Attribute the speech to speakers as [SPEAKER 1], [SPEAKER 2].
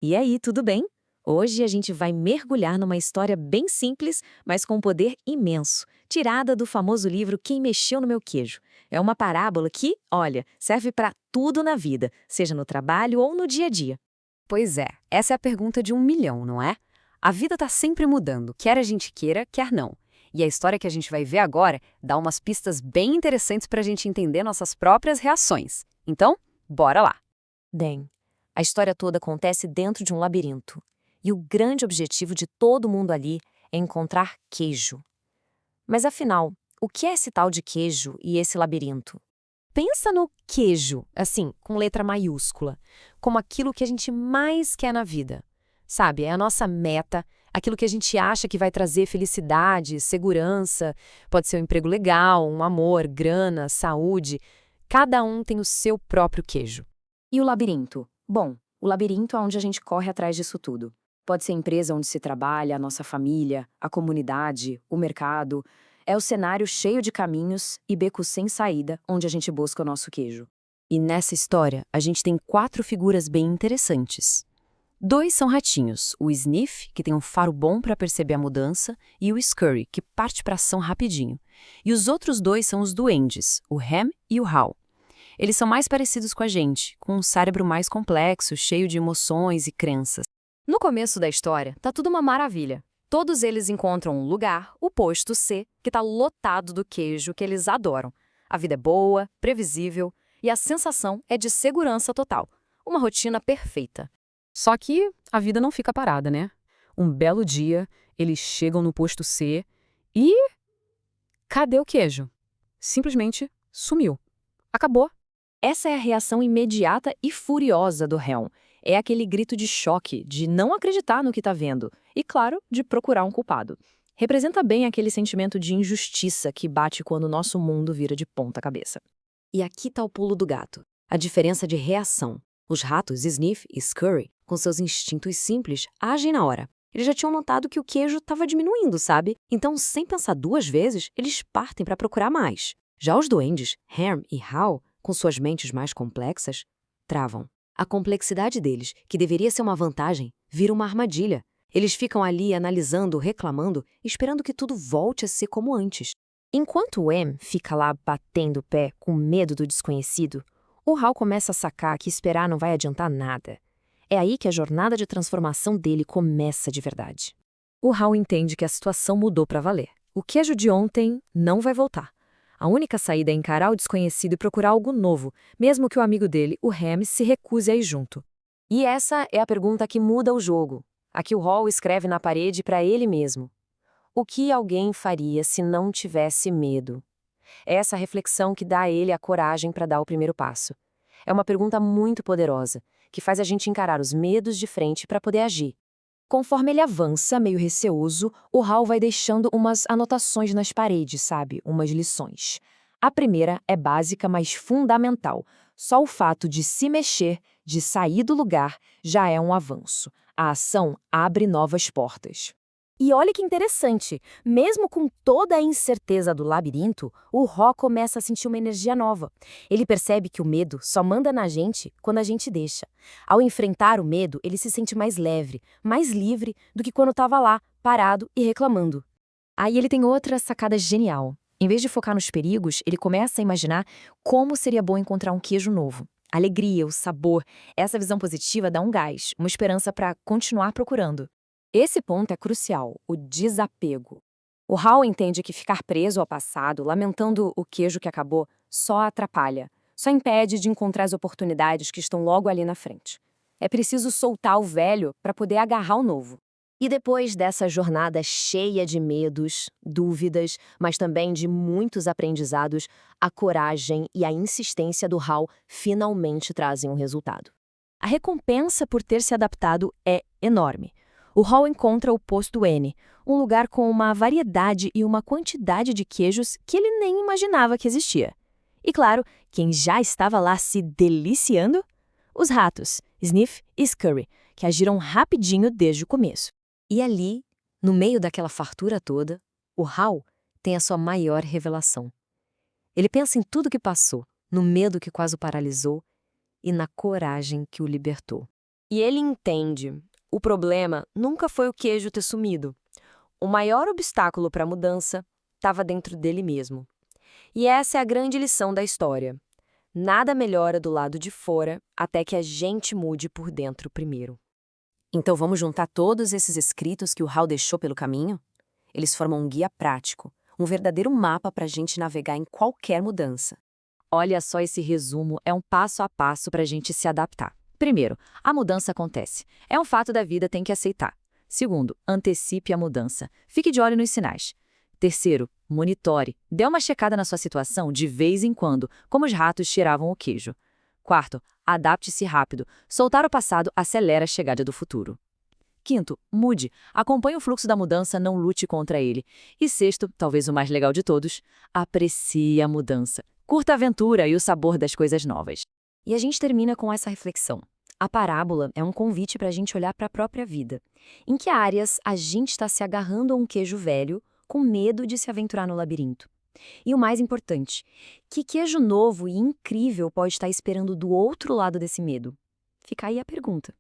[SPEAKER 1] E aí, tudo bem? Hoje a gente vai mergulhar numa história bem simples, mas com um poder imenso, tirada do famoso livro Quem Mexeu no Meu Queijo. É uma parábola que, olha, serve para tudo na vida, seja no trabalho ou no dia a dia.
[SPEAKER 2] Pois é, essa é a pergunta de 1 milhão, não é? A vida está sempre mudando, quer a gente queira, quer não. E a história que a gente vai ver agora dá umas pistas bem interessantes para a gente entender nossas próprias reações. Então, bora lá!
[SPEAKER 1] Bem, a história toda acontece dentro de um labirinto. E o grande objetivo de todo mundo ali é encontrar queijo. Mas afinal, o que é esse tal de queijo e esse labirinto? Pensa no queijo, assim, com letra maiúscula, como aquilo que a gente mais quer na vida. Sabe, é a nossa meta, aquilo que a gente acha que vai trazer felicidade, segurança, pode ser um emprego legal, um amor, grana, saúde. Cada um tem o seu próprio queijo.
[SPEAKER 3] E o labirinto? Bom, o labirinto é onde a gente corre atrás disso tudo. Pode ser a empresa onde se trabalha, a nossa família, a comunidade, o mercado. É o cenário cheio de caminhos e becos sem saída onde a gente busca o nosso queijo.
[SPEAKER 2] E nessa história, a gente tem 4 figuras bem interessantes. 2 são ratinhos, o Sniff, que tem um faro bom para perceber a mudança, e o Scurry, que parte para ação rapidinho. E os outros 2 são os duendes, o Ham e o Hal. Eles são mais parecidos com a gente, com um cérebro mais complexo, cheio de emoções e crenças.
[SPEAKER 3] No começo da história, tá tudo uma maravilha. Todos eles encontram um lugar, o posto C, que tá lotado do queijo que eles adoram. A vida é boa, previsível e a sensação é de segurança total. Uma rotina perfeita.
[SPEAKER 2] Só que a vida não fica parada, né? Um belo dia, eles chegam no posto C e... cadê o queijo? Simplesmente sumiu. Acabou.
[SPEAKER 3] Essa é a reação imediata e furiosa do Helm. É aquele grito de choque, de não acreditar no que está vendo e, claro, de procurar um culpado. Representa bem aquele sentimento de injustiça que bate quando o nosso mundo vira de ponta cabeça.
[SPEAKER 1] E aqui está o pulo do gato. A diferença de reação. Os ratos Sniff e Scurry, com seus instintos simples, agem na hora. Eles já tinham notado que o queijo estava diminuindo, sabe? Então, sem pensar 2 vezes, eles partem para procurar mais. Já os duendes, Ham e Hal, com suas mentes mais complexas, travam. A complexidade deles, que deveria ser uma vantagem, vira uma armadilha. Eles ficam ali analisando, reclamando, esperando que tudo volte a ser como antes. Enquanto o Em fica lá batendo o pé com medo do desconhecido, o Hal começa a sacar que esperar não vai adiantar nada. É aí que a jornada de transformação dele começa de verdade. O Hal entende que a situação mudou para valer. O queijo de ontem não vai voltar. A única saída é encarar o desconhecido e procurar algo novo, mesmo que o amigo dele, o Ham, se recuse a ir junto. E essa é a pergunta que muda o jogo. A que o Hal escreve na parede para ele mesmo. O que alguém faria se não tivesse medo? É essa reflexão que dá a ele a coragem para dar o primeiro passo. É uma pergunta muito poderosa, que faz a gente encarar os medos de frente para poder agir. Conforme ele avança, meio receoso, o Hal vai deixando umas anotações nas paredes, sabe? Umas lições. A primeira é básica, mas fundamental. Só o fato de se mexer, de sair do lugar, já é um avanço. A ação abre novas portas. E olha que interessante, mesmo com toda a incerteza do labirinto, o Hal começa a sentir uma energia nova. Ele percebe que o medo só manda na gente quando a gente deixa. Ao enfrentar o medo, ele se sente mais leve, mais livre do que quando estava lá, parado e reclamando. Aí ele tem outra sacada genial. Em vez de focar nos perigos, ele começa a imaginar como seria bom encontrar um queijo novo. A alegria, o sabor, essa visão positiva dá um gás, uma esperança para continuar procurando. Esse ponto é crucial, o desapego. O Hal entende que ficar preso ao passado, lamentando o queijo que acabou, só atrapalha, só impede de encontrar as oportunidades que estão logo ali na frente. É preciso soltar o velho para poder agarrar o novo. E depois dessa jornada cheia de medos, dúvidas, mas também de muitos aprendizados, a coragem e a insistência do Hal finalmente trazem um resultado. A recompensa por ter se adaptado é enorme. O Hal encontra o posto N, um lugar com uma variedade e uma quantidade de queijos que ele nem imaginava que existia. E claro, quem já estava lá se deliciando? Os ratos, Sniff e Scurry, que agiram rapidinho desde o começo. E ali, no meio daquela fartura toda, o Hal tem a sua maior revelação. Ele pensa em tudo que passou, no medo que quase o paralisou e na coragem que o libertou. E ele entende. O problema nunca foi o queijo ter sumido. O maior obstáculo para a mudança estava dentro dele mesmo. E essa é a grande lição da história. Nada melhora do lado de fora até que a gente mude por dentro primeiro. Então vamos juntar todos esses escritos que o Hal deixou pelo caminho? Eles formam um guia prático, um verdadeiro mapa para a gente navegar em qualquer mudança.
[SPEAKER 3] Olha só, esse resumo é um passo a passo para a gente se adaptar. Primeiro, a mudança acontece. É um fato da vida, tem que aceitar. Segundo, antecipe a mudança. Fique de olho nos sinais. Terceiro, monitore. Dê uma checada na sua situação de vez em quando, como os ratos tiravam o queijo. Quarto, adapte-se rápido. Soltar o passado acelera a chegada do futuro. Quinto, mude. Acompanhe o fluxo da mudança, não lute contra ele. E sexto, talvez o mais legal de todos, aprecie a mudança. Curta a aventura e o sabor das coisas novas.
[SPEAKER 1] E a gente termina com essa reflexão. A parábola é um convite para a gente olhar para a própria vida. Em que áreas a gente está se agarrando a um queijo velho com medo de se aventurar no labirinto? E o mais importante, que queijo novo e incrível pode estar esperando do outro lado desse medo? Fica aí a pergunta.